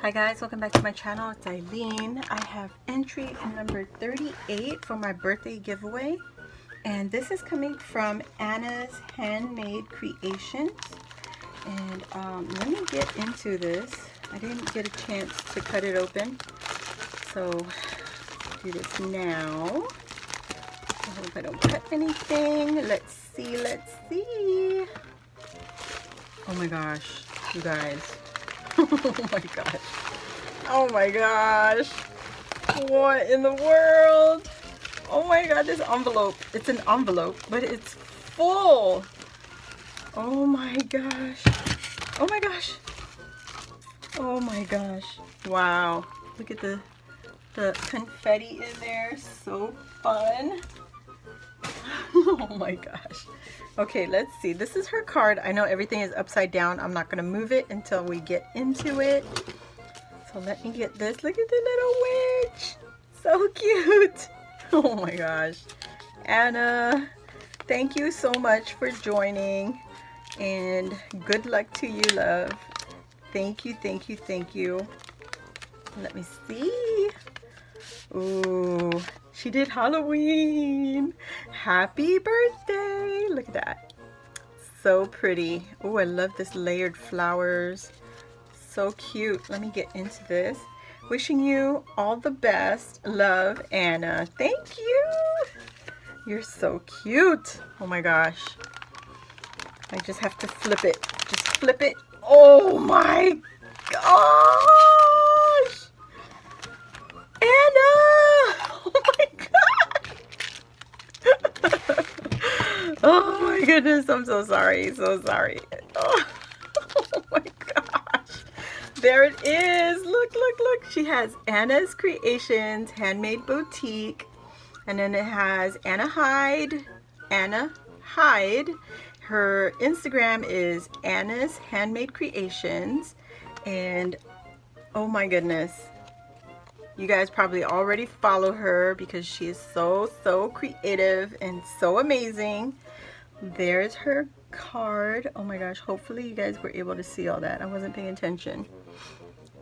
Hi guys, welcome back to my channel. It's Eileen. I have entry number 38 for my birthday giveaway, and this is coming from Anna's Handmade Creations. And let me get into this. I didn't get a chance to cut it open, so do this now. I hope I don't cut anything. Let's see, let's see. Oh my gosh, you guys. Oh my gosh. Oh my gosh. What in the world? Oh my god, this envelope. It's an envelope, but it's full. Oh my gosh. Oh my gosh. Oh my gosh. Wow. Look at the confetti in there. So fun. Oh my gosh. Okay, let's see. This is her card. I know everything is upside down. I'm not going to move it until we get into it. So let me get this. Look at the little witch. So cute. Oh my gosh. Anna, thank you so much for joining. And good luck to you, love. Thank you, thank you, thank you. Let me see. Ooh, she did Halloween. Happy birthday. Look at that. So pretty. Oh, I love this layered flowers. So cute. Let me get into this. Wishing you all the best. Love, Anna. Thank you. You're so cute. Oh my gosh. I just have to flip it. Just flip it. Oh my gosh. Anna! Oh my god! Oh my goodness, I'm so sorry, so sorry. Oh, oh my gosh. There it is. Look, look, look. She has Anna's Creations Handmade Boutique. And then it has Anna Hyde. Anna Hyde. Her Instagram is Anna's Handmade Creations. And oh my goodness. You guys probably already follow her because she is so creative and so amazing. There's her card. Oh my gosh, hopefully you guys were able to see all that. I wasn't paying attention.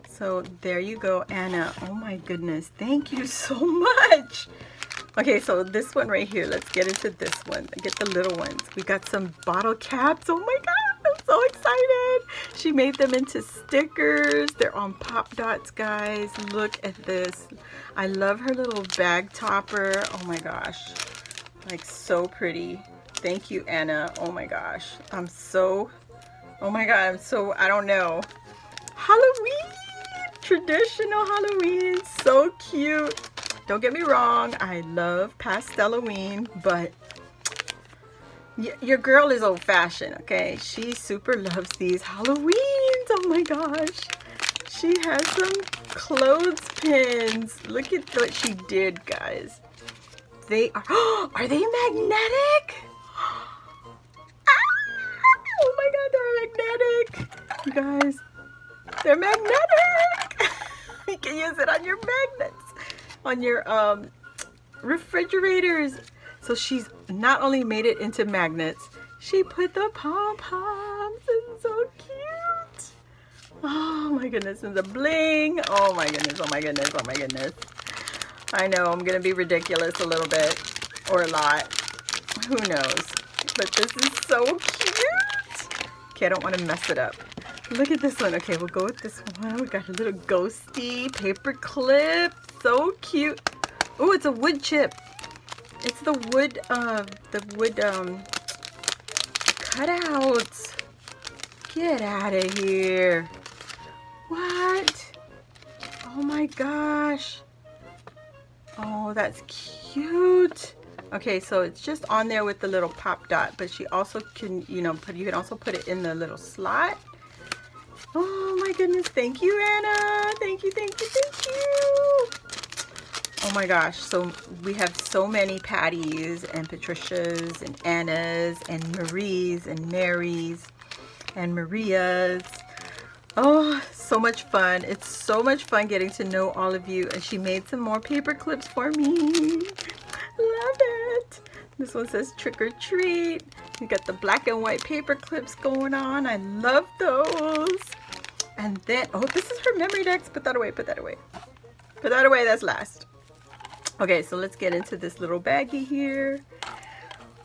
So there you go, Anna. Oh my goodness, thank you so much. Okay, so this one right here, let's get into this one. Get the little ones. We got some bottle caps. Oh my god, I'm so excited. She made them into stickers. They're on Pop Dots, guys. Look at this. I love her little bag topper. Oh my gosh, like so pretty. Thank you, Anna. Oh my gosh, I'm so, oh my god, I'm so, I don't know. Halloween, traditional Halloween, so cute. Don't get me wrong, I love Pasteloween, but your girl is old-fashioned, okay? She super loves these Halloweens. Oh my gosh. She has some clothespins. Look at what she did, guys. They are they magnetic? Oh my god, they're magnetic. You guys, they're magnetic. You can use it on your magnets, on your refrigerators. So she's not only made it into magnets, she put the pom-poms. It's so cute. Oh my goodness, and the bling. Oh my goodness, oh my goodness, oh my goodness. I know I'm gonna be ridiculous a little bit, or a lot, who knows, but this is so cute. Okay, I don't want to mess it up. Look at this one. Okay, we'll go with this one. We got a little ghosty paper clip. So cute. Oh, it's a wood chip. It's the wood cutouts. Get out of here. What? Oh my gosh. Oh, that's cute. Okay, so it's just on there with the little pop dot, but she also can, you know, you can also put it in the little slot. Oh my goodness, thank you, Anna. Thank you, thank you, thank you. Oh my gosh, so we have so many Patties and Patricias and Annas and Maries and Marys and Marias. Oh, so much fun. It's so much fun getting to know all of you. And she made some more paper clips for me. Love it. This one says trick or treat. You got the black and white paper clips going on. I love those. And then, oh, this is her memory decks. Put that away, put that away. Put that away, that's last. Okay, so let's get into this little baggie here.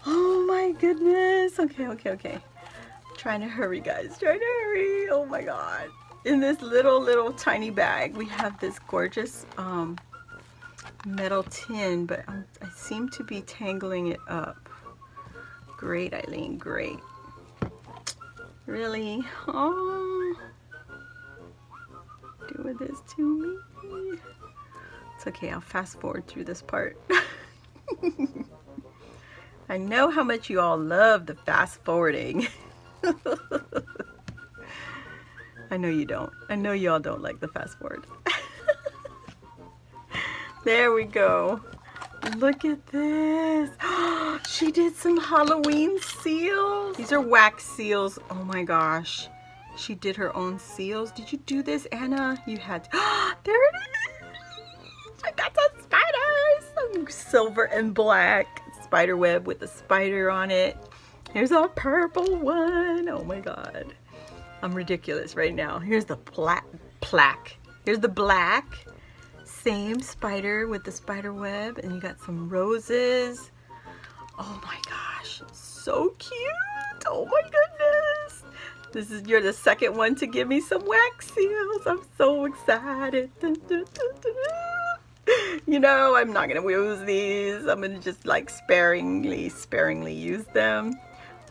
Oh my goodness. Okay, okay, okay. Trying to hurry, guys. Trying to hurry. Oh my god. In this little tiny bag, we have this gorgeous metal tin, but I seem to be tangling it up. Great, Eileen, great. Really? Oh, doing this to me. It's okay, I'll fast forward through this part. I know how much you all love the fast forwarding. I know you don't. I know y'all don't like the fast forward. There we go. Look at this. She did some Halloween seals. These are wax seals. Oh my gosh. She did her own seals. Did you do this, Anna? You had to. There it is. I got some spiders. Some silver and black spider web with a spider on it. Here's a purple one. Oh my god. I'm ridiculous right now. Here's the plaque. Here's the black. Same spider with the spider web, and you got some roses. Oh my gosh, so cute. Oh my goodness. You're the second one to give me some wax seals. I'm so excited. You know, I'm not gonna use these. I'm gonna just like sparingly use them.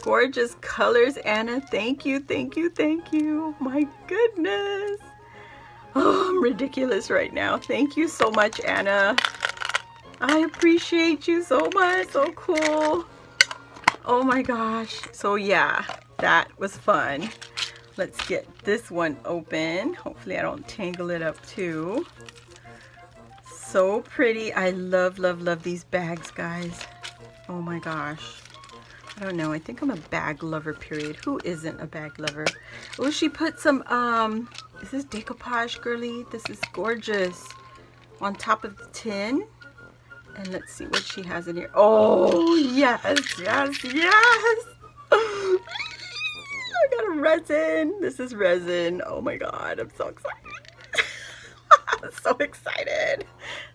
Gorgeous colors, Anna. Thank you, thank you, thank you. My goodness. Oh, I'm ridiculous right now. Thank you so much, Anna. I appreciate you so much. So cool. Oh my gosh. So yeah, that was fun. Let's get this one open. Hopefully I don't tangle it up too. So pretty. I love, love, love these bags, guys. Oh my gosh. I don't know. I think I'm a bag lover, period. Who isn't a bag lover? Oh, she put some, is this decoupage, girly? This is gorgeous. On top of the tin. And let's see what she has in here. Oh, yes, yes, yes. I got a resin. This is resin. Oh my god, I'm so excited. I'm so excited.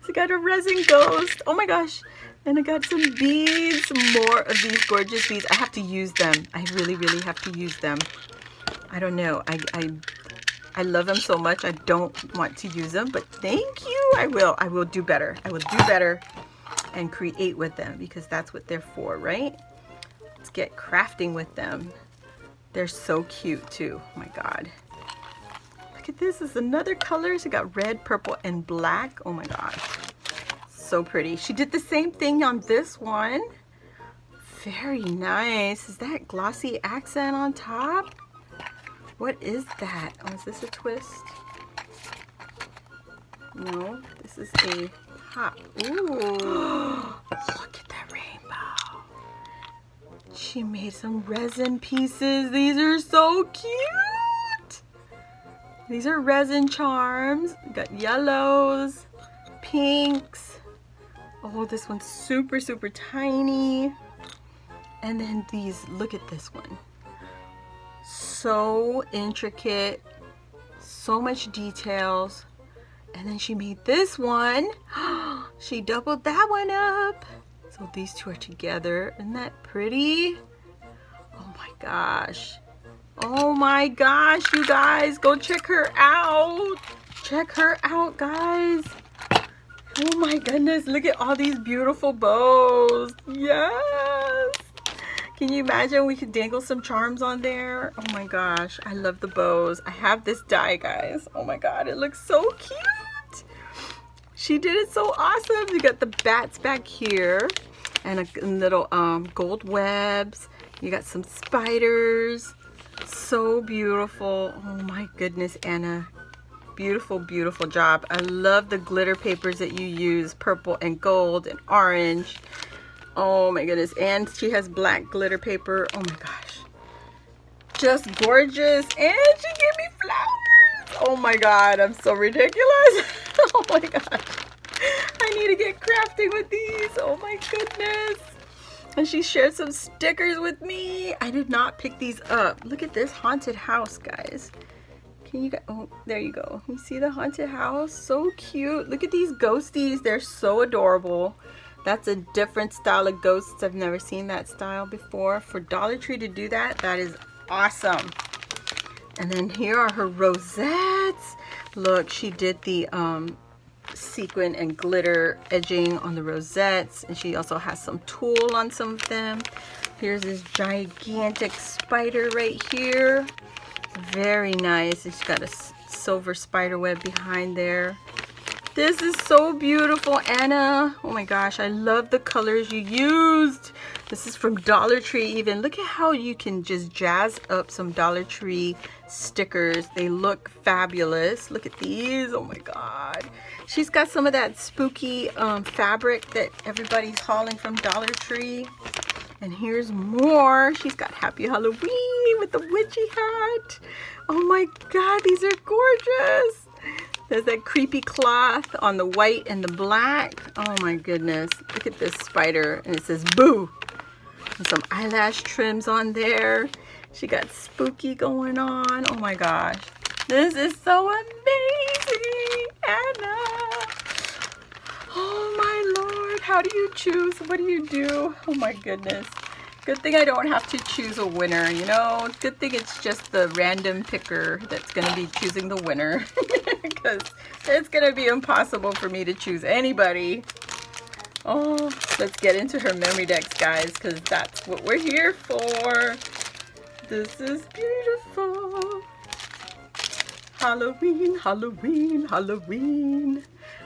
So I got a resin ghost. Oh my gosh. And I got some beads, some more of these gorgeous beads. I have to use them. I really, really have to use them. I don't know. I love them so much. I don't want to use them, but thank you. I will do better. I will do better and create with them because that's what they're for, right? Let's get crafting with them. They're so cute too. Oh my god. Look at this. This is another color. She got red, purple, and black. Oh my gosh. So pretty. She did the same thing on this one. Very nice. Is that glossy accent on top? What is that? Oh, is this a twist? No, this is a pop. Ooh. Look at that rainbow. She made some resin pieces. These are so cute. These are resin charms. Got yellows, pinks. Oh, this one's super, super tiny. And then these, look at this one. So intricate, so much details. And then she made this one. She doubled that one up. So these two are together. Isn't that pretty? Oh my gosh. Oh my gosh, you guys, go check her out. Check her out, guys. Oh my goodness, look at all these beautiful bows. Yes. Can you imagine we could dangle some charms on there? Oh my gosh, I love the bows. I have this die, guys. Oh my god, it looks so cute. She did it so awesome. You got the bats back here and a little gold webs. You got some spiders. So beautiful. Oh my goodness, Anna. Beautiful, beautiful job. I love the glitter papers that you use, purple and gold and orange. Oh my goodness. And she has black glitter paper. Oh my gosh. Just gorgeous. And she gave me flowers. Oh my god, I'm so ridiculous. Oh my god. I need to get crafting with these. Oh my goodness. And she shared some stickers with me. I did not pick these up. Look at this haunted house, guys. Can you go? Oh, there you go. You see the haunted house? So cute. Look at these ghosties. They're so adorable. That's a different style of ghosts. I've never seen that style before. For Dollar Tree to do that, that is awesome. And then here are her rosettes. Look, she did the sequin and glitter edging on the rosettes, and she also has some tulle on some of them. Here's this gigantic spider right here. Very nice. She's got a silver spider web behind there. This is so beautiful, Anna. Oh my gosh, I love the colors you used. This is from Dollar Tree even. Look at how you can just jazz up some Dollar Tree stickers. They look fabulous. Look at these. Oh my God. She's got some of that spooky fabric that everybody's hauling from Dollar Tree. And here's more. She's got Happy Halloween with the witchy hat. Oh my God, these are gorgeous. There's that creepy cloth on the white and the black. Oh my goodness. Look at this spider. And it says boo. And some eyelash trims on there. She got spooky going on. Oh my gosh. This is so amazing, Anna. Oh my Lord. How do you choose? What do you do? Oh my goodness. Good thing I don't have to choose a winner, you know? Good thing it's just the random picker that's going to be choosing the winner. Because it's going to be impossible for me to choose anybody. Oh, let's get into her memory decks, guys, because that's what we're here for. This is beautiful. Halloween, Halloween, Halloween.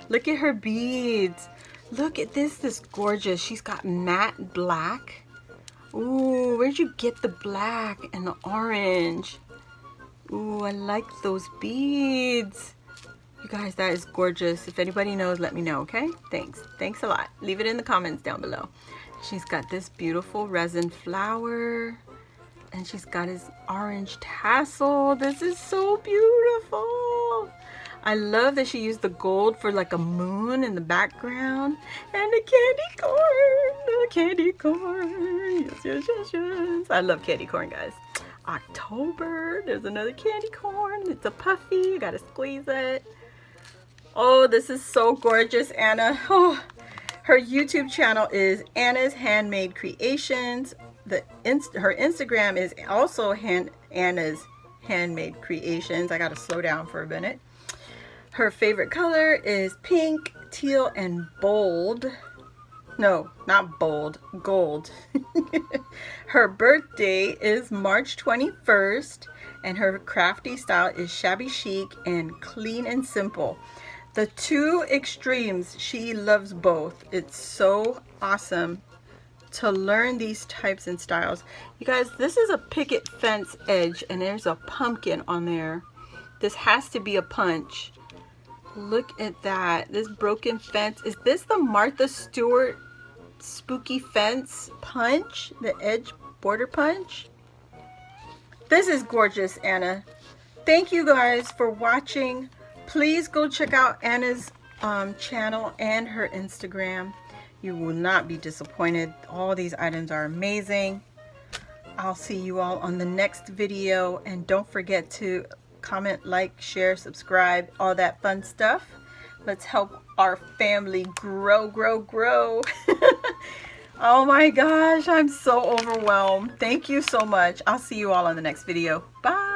Look at her beads. Look at this. This is gorgeous. She's got matte black. Ooh, where'd you get the black and the orange? Ooh, I like those beads. You guys, that is gorgeous. If anybody knows, let me know, okay? Thanks. Thanks a lot. Leave it in the comments down below. She's got this beautiful resin flower. And she's got his orange tassel. This is so beautiful. I love that she used the gold for like a moon in the background. And the candy corn. The candy corn. Yes, yes, yes, yes. I love candy corn, guys. October. There's another candy corn. It's a puffy. You gotta squeeze it. Oh, this is so gorgeous, Anna. Oh, her YouTube channel is Anna's Handmade Creations. Her Instagram is also Anna's Handmade Creations. I gotta slow down for a minute. Her favorite color is pink, teal, and bold. No, not bold, gold. Her birthday is March 21st, and her crafty style is shabby chic and clean and simple. The two extremes, she loves both. It's so awesome to learn these types and styles. You guys, this is a picket fence edge, and there's a pumpkin on there. This has to be a punch. Look at that. This broken fence. Is this the Martha Stewart spooky fence punch? The edge border punch? This is gorgeous, Anna. Thank you guys for watching. Please go check out Anna's channel and her Instagram. You will not be disappointed. All these items are amazing. I'll see you all on the next video. And don't forget to comment, like, share, subscribe, all that fun stuff. Let's help our family grow, grow, grow. Oh my gosh, I'm so overwhelmed. Thank you so much. I'll see you all on the next video. Bye.